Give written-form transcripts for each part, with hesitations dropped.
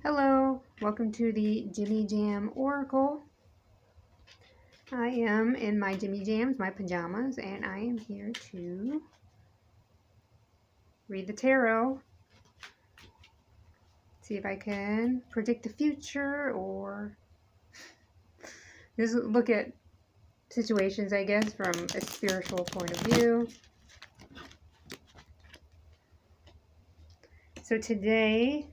Hello, welcome to the Jimmy Jam Oracle. I am in my Jimmy Jams, my pajamas, and I am here to read the tarot. See if I can predict the future or just look at situations, I guess, from a spiritual point of view. So today,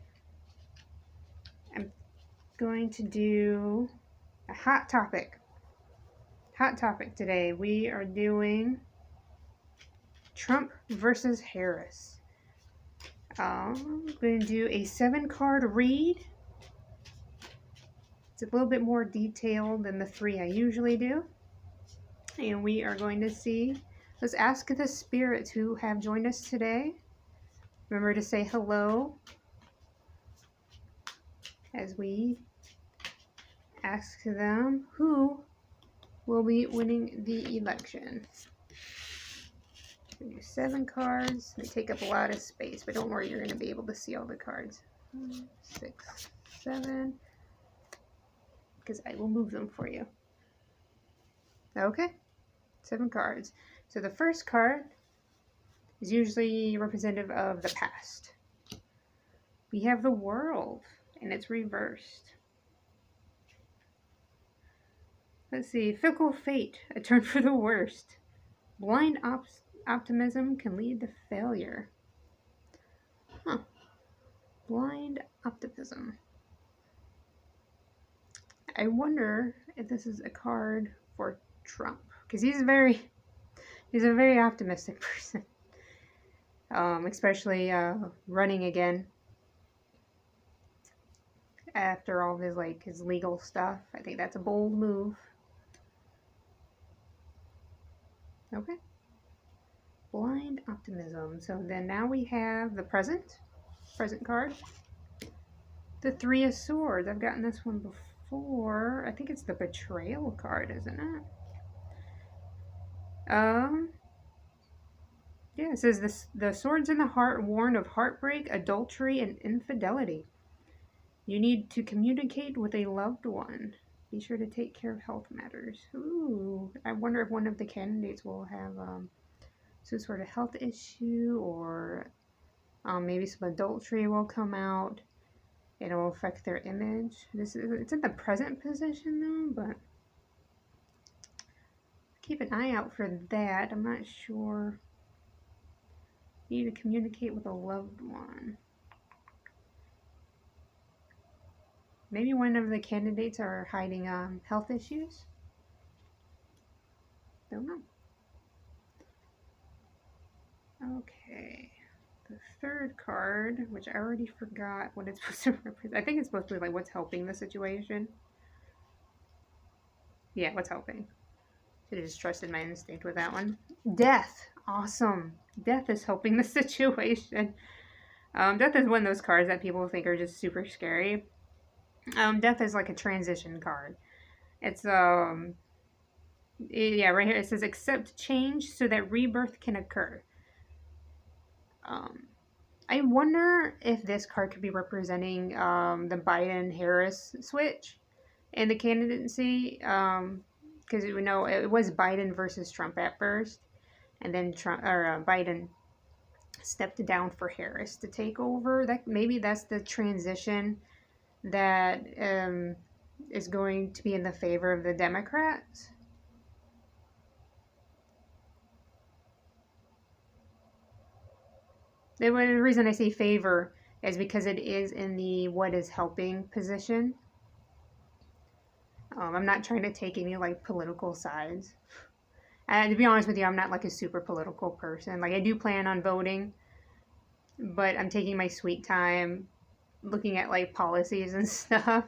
I'm going to do a hot topic. Hot topic today. We are doing Trump versus Harris. I'm going to do a 7-card read. It's a little bit more detailed than the 3 I usually do. And we are going to see, let's ask the spirits who have joined us today. Remember to say hello as we ask them who will be winning the election. We do 7 cards. They take up a lot of space, but don't worry, you're going to be able to see all the cards. 6, 7, because I will move them for you. Okay, 7 cards. So the first card is usually representative of the past. We have the World, and it's reversed. Let's see, fickle fate, a turn for the worst. Blind optimism can lead to failure. Blind optimism. I wonder if this is a card for Trump, because he's a very optimistic person. Especially running again after all of his legal stuff. I think that's a bold move. Okay. Blind optimism. So then now we have the present card. The 3 of Swords. I've gotten this one before. I think it's the betrayal card, isn't it? Yeah, it says the swords in the heart warn of heartbreak, adultery, and infidelity. You need to communicate with a loved one. Be sure to take care of health matters. Ooh, I wonder if one of the candidates will have some sort of health issue, or maybe some adultery will come out. It'll affect their image. It's in the present position though, but keep an eye out for that. I'm not sure. You need to communicate with a loved one. Maybe one of the candidates are hiding health issues. Don't know. Okay. The third card, which I already forgot what it's supposed to represent. I think it's supposed to be like what's helping the situation. Yeah, what's helping. Should have just trusted my instinct with that one. Death. Awesome. Death is helping the situation. Death is one of those cards that people think are just super scary. Death is like a transition card. It's yeah, right here it says accept change so that rebirth can occur. I wonder if this card could be representing the Biden-Harris switch in the candidacy, because we know it was Biden versus Trump at first, and then Biden stepped down for Harris to take over. That maybe that's the transition that is going to be in the favor of the Democrats. The reason I say favor is because it is in the what is helping position. I'm not trying to take any like political sides. And to be honest with you, I'm not like a super political person. Like I do plan on voting, but I'm taking my sweet time looking at like policies and stuff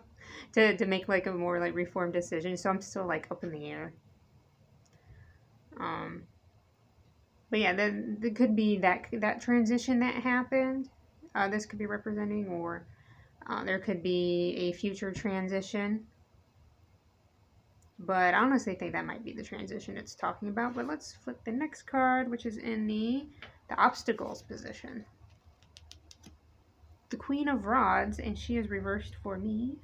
to make like a more like reformed decision. So I'm still like up in the air. But yeah, there could be that transition that happened. This could be representing, or there could be a future transition. But I honestly think that might be the transition it's talking about. But let's flip the next card, which is in the obstacles position. the Queen of Rods, and she is reversed for me.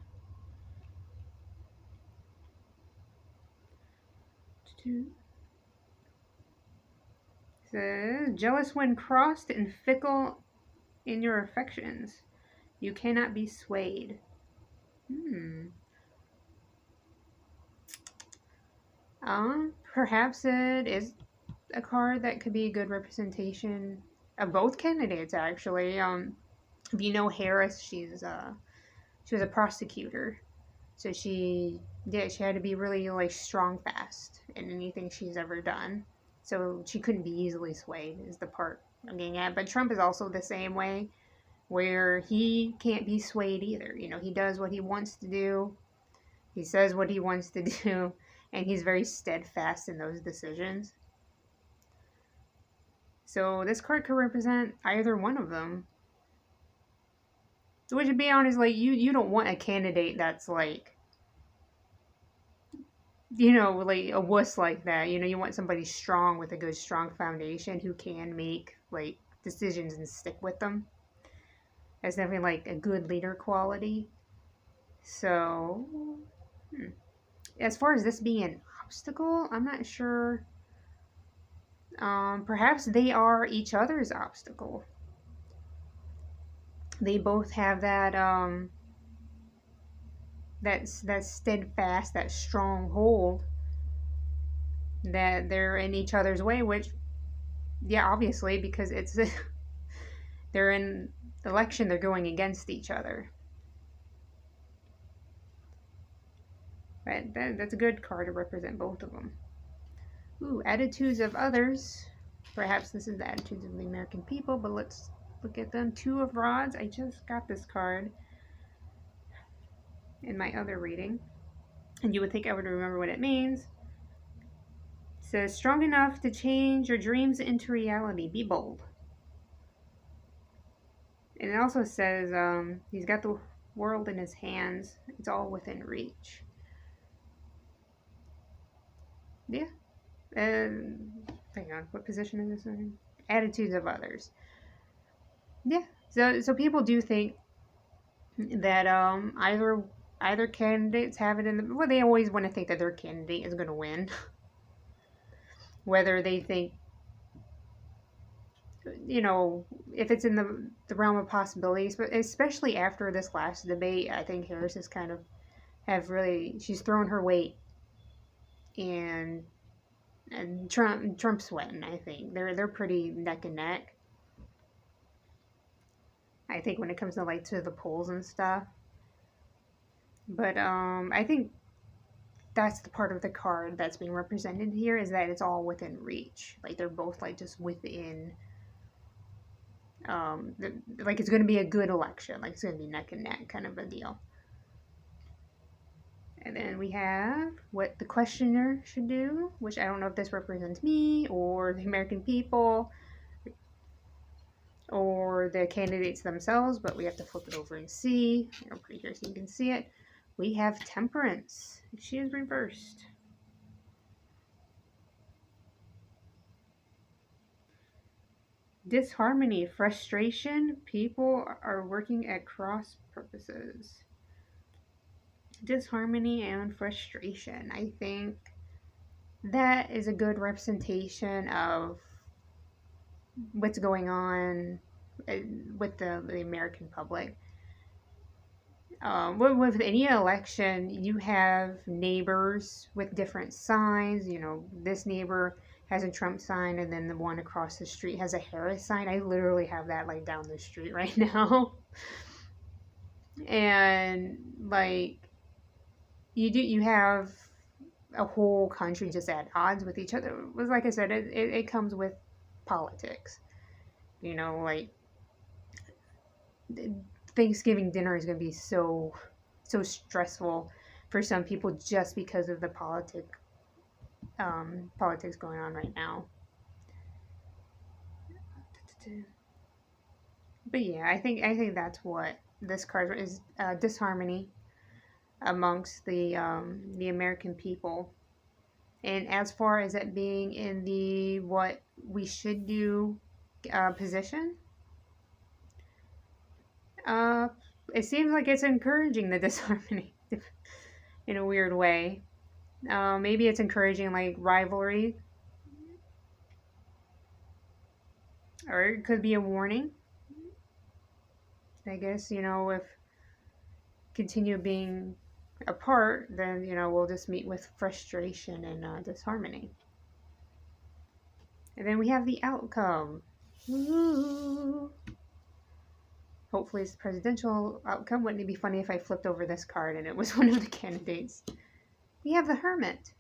Says, jealous when crossed and fickle in your affections. You cannot be swayed. Perhaps it is a card that could be a good representation of both candidates, actually. If you know Harris, she was a prosecutor, so she had to be really like strong fast in anything she's ever done. So she couldn't be easily swayed, is the part I'm getting at. But Trump is also the same way, where he can't be swayed either. You know, he does what he wants to do, he says what he wants to do, and he's very steadfast in those decisions. So this card could represent either one of them. Which, to be honest, like, you don't want a candidate that's like, you know, like a wuss like that. You know, you want somebody strong with a good, strong foundation who can make like decisions and stick with them. That's definitely like a good leader quality. So, as far as this being an obstacle, I'm not sure. Perhaps they are each other's obstacle. They both have that that steadfast, that strong hold, that they're in each other's way. Which, yeah, obviously, because it's they're in election, they're going against each other. But that's a good card to represent both of them. Ooh, attitudes of others. Perhaps this is the attitudes of the American people, but let's look at them. Two of Rods. I just got this card in my other reading, and you would think I would remember what it means. It says, strong enough to change your dreams into reality. Be bold. And it also says he's got the world in his hands. It's all within reach. Yeah. Hang on, what position is this in? Attitudes of others. Yeah. So people do think that either candidates have it in the, well, they always want to think that their candidate is going to win. Whether they think, you know, if it's in the realm of possibilities, but especially after this last debate, I think Harris has kind of she's thrown her weight, and Trump's winning. I think they're pretty neck and neck. I think when it comes to like to the polls and stuff. But I think that's the part of the card that's being represented here, is that it's all within reach. Like they're both like just within. Like it's going to be a good election. Like it's going to be neck and neck kind of a deal. And then we have what the questioner should do, which I don't know if this represents me or the American people or the candidates themselves, but we have to flip it over and see. I'll put it here so you can see it. We have Temperance. She is reversed. Disharmony, frustration. People are working at cross purposes. Disharmony and frustration. I think that is a good representation of what's going on with the American public. With any election, you have neighbors with different signs. You know, this neighbor has a Trump sign, and then the one across the street has a Harris sign. I literally have that like down the street right now. And like you have a whole country just at odds with each other. Like I said, it comes with politics. You know, like Thanksgiving dinner is going to be so stressful for some people just because of the politics going on right now. But yeah, I think that's what this card is, disharmony amongst the American people. And as far as it being in the what we should do position, It seems like it's encouraging the disharmony in a weird way. Maybe it's encouraging like rivalry, or it could be a warning. I guess, if continue being apart, then, we'll just meet with frustration and disharmony. And then we have the outcome. Ooh. Hopefully it's the presidential outcome. Wouldn't it be funny if I flipped over this card and it was one of the candidates? We have the Hermit.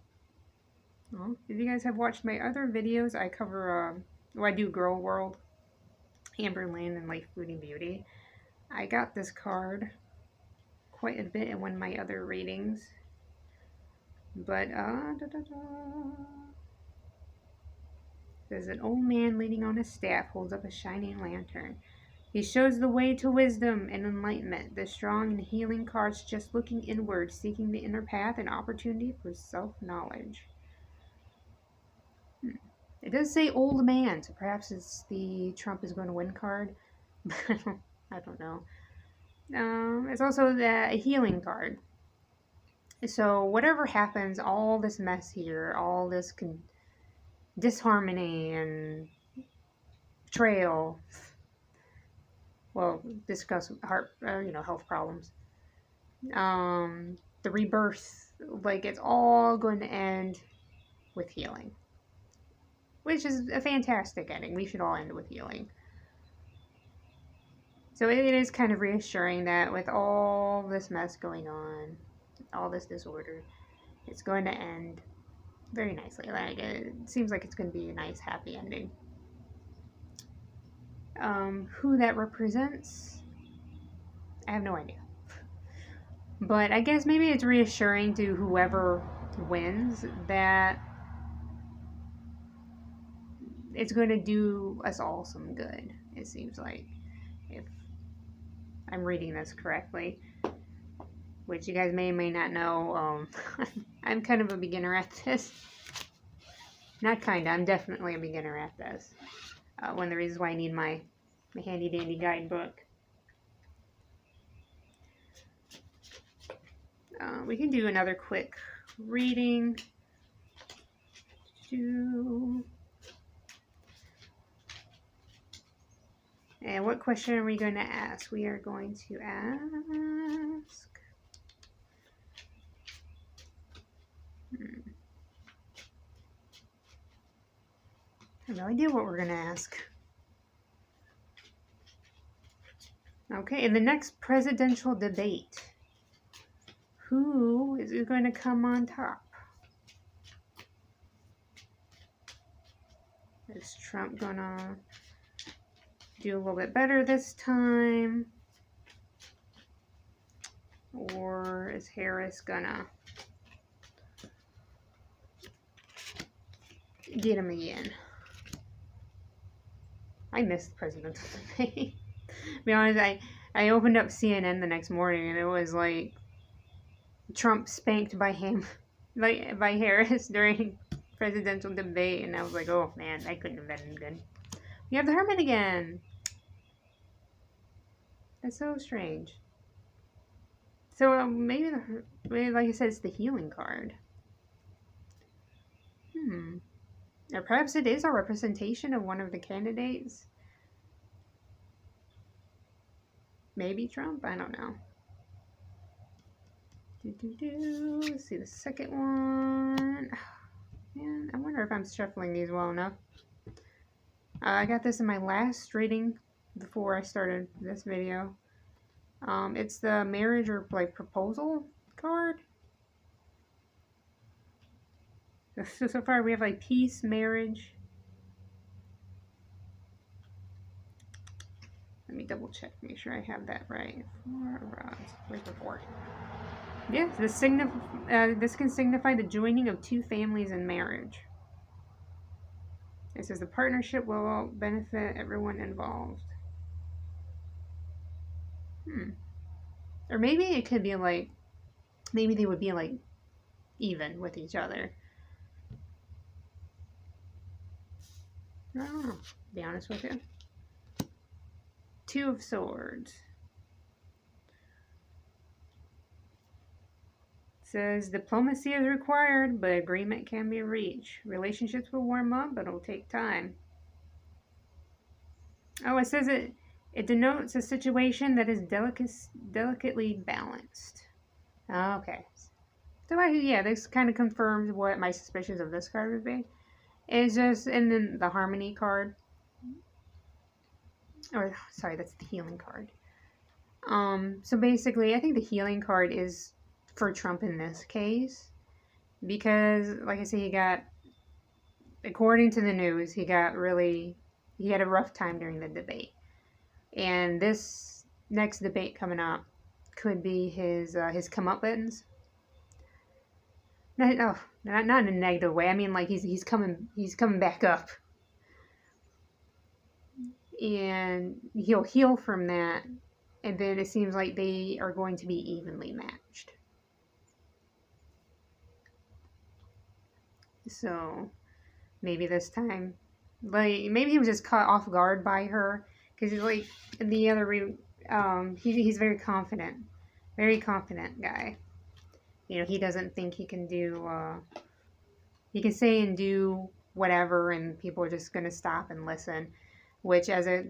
Well, if you guys have watched my other videos, I cover, I do Girl World, Amber Lane, and Life, Food, and Beauty. I got this card quite a bit in one of my other readings. But, There's an old man leaning on a staff, holds up a shining lantern. He shows the way to wisdom and enlightenment. The strong and healing cards just looking inward, seeking the inner path and opportunity for self-knowledge. It does say old man, so perhaps it's the Trump is going to win card. I don't know. It's also a healing card. So whatever happens, all this mess here, all this disharmony and betrayal, well, discuss health problems. The rebirth, like, it's all going to end with healing, which is a fantastic ending. We should all end with healing. So it is kind of reassuring that with all this mess going on, all this disorder, it's going to end very nicely. Like, it seems like it's going to be a nice, happy ending. Who that represents, I have no idea. But I guess maybe it's reassuring to whoever wins that it's going to do us all some good, it seems like, if I'm reading this correctly. Which you guys may or may not know, I'm kind of a beginner at this. Not kinda, I'm definitely a beginner at this. One of the reasons why I need my handy dandy guidebook. We can do another quick reading. And what question are we going to ask? We are going to ask... I have no idea what we're going to ask. Okay, in the next presidential debate, who is going to come on top? Is Trump going to do a little bit better this time? Or is Harris going to get him again? I missed the presidential debate. To be honest, I opened up CNN the next morning and it was like Trump spanked by by Harris during presidential debate, and I was like, oh man, that couldn't have been good. We have the Hermit again. That's so strange. So maybe like I said, it's the healing card. Or perhaps it is a representation of one of the candidates. Maybe Trump? I don't know. Let's see the second one. Man, I wonder if I'm shuffling these well enough. I got this in my last reading before I started this video. It's the marriage or like proposal card. So far we have like peace, marriage. Let me double check, make sure I have that right. 4 rods. Where's the 4? Yes, this can signify the joining of two families in marriage. It says the partnership will benefit everyone involved. Or maybe it could be like, maybe they would be like even with each other. I don't know, to be honest with you. 2 of Swords. says diplomacy is required, but agreement can be reached. Relationships will warm up, but it'll take time. Oh, it says it denotes a situation that is delicately balanced. Oh, okay. So yeah, this kind of confirms what my suspicions of this card would be. It's just, and then the harmony card. Or sorry, that's the healing card. So basically, I think the healing card is for Trump in this case, because, like I say, he got, according to the news, he had a rough time during the debate, and this next debate coming up could be his comeuppance. Not in a negative way. I mean, like he's coming back up, and he'll heal from that. And then it seems like they are going to be evenly matched. So maybe this time, like maybe he was just caught off guard by her, because he's like in the other he's very confident guy. You know, he doesn't think he can do. He can say and do whatever, and people are just gonna stop and listen. Which as a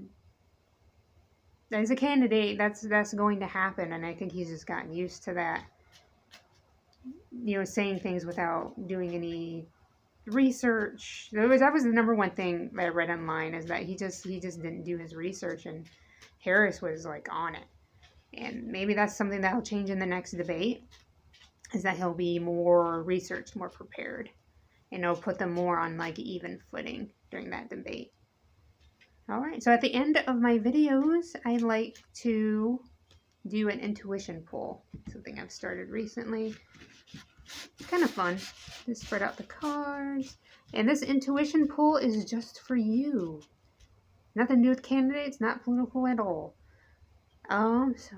candidate, that's going to happen, and I think he's just gotten used to that. You know, saying things without doing any research. That was the number one thing that I read online, is that he just didn't do his research, and Harris was like on it. And maybe that's something that'll change in the next debate, is that he'll be more researched, more prepared, and it'll put them more on like even footing during that debate. Alright, so at the end of my videos, I like to do an intuition pull. Something I've started recently. It's kind of fun to spread out the cards. And this intuition pull is just for you. Nothing to do with candidates, not political at all. So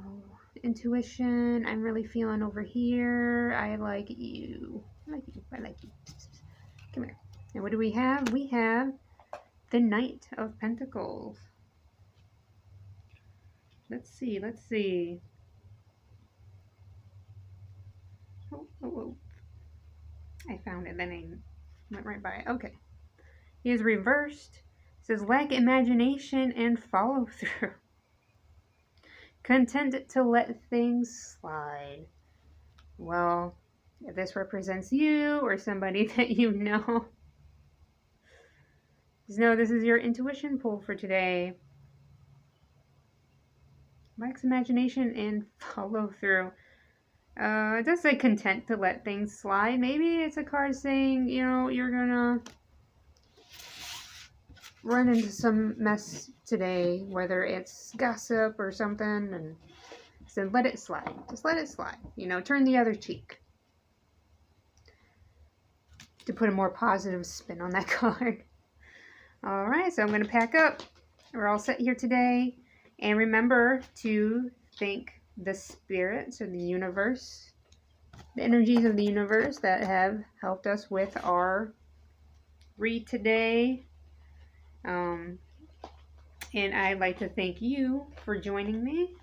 intuition, I'm really feeling over here. I like you. I like you. Come here. And what do we have? We have the Knight of Pentacles. Let's see. Oh. I found it, then I went right by it. Okay. He is reversed. It says, lack imagination and follow through. Content to let things slide. Well, if this represents you or somebody that you know, just know this is your intuition pull for today. Lacks imagination and follow through. It does say content to let things slide. Maybe it's a card saying, you know, you're gonna run into some mess today, whether it's gossip or something, and so let it slide. Just let it slide. You know, turn the other cheek. To put a more positive spin on that card. Alright, so I'm going to pack up. We're all set here today. And remember to thank the spirits or the universe, the energies of the universe that have helped us with our read today. And I'd like to thank you for joining me.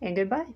And goodbye.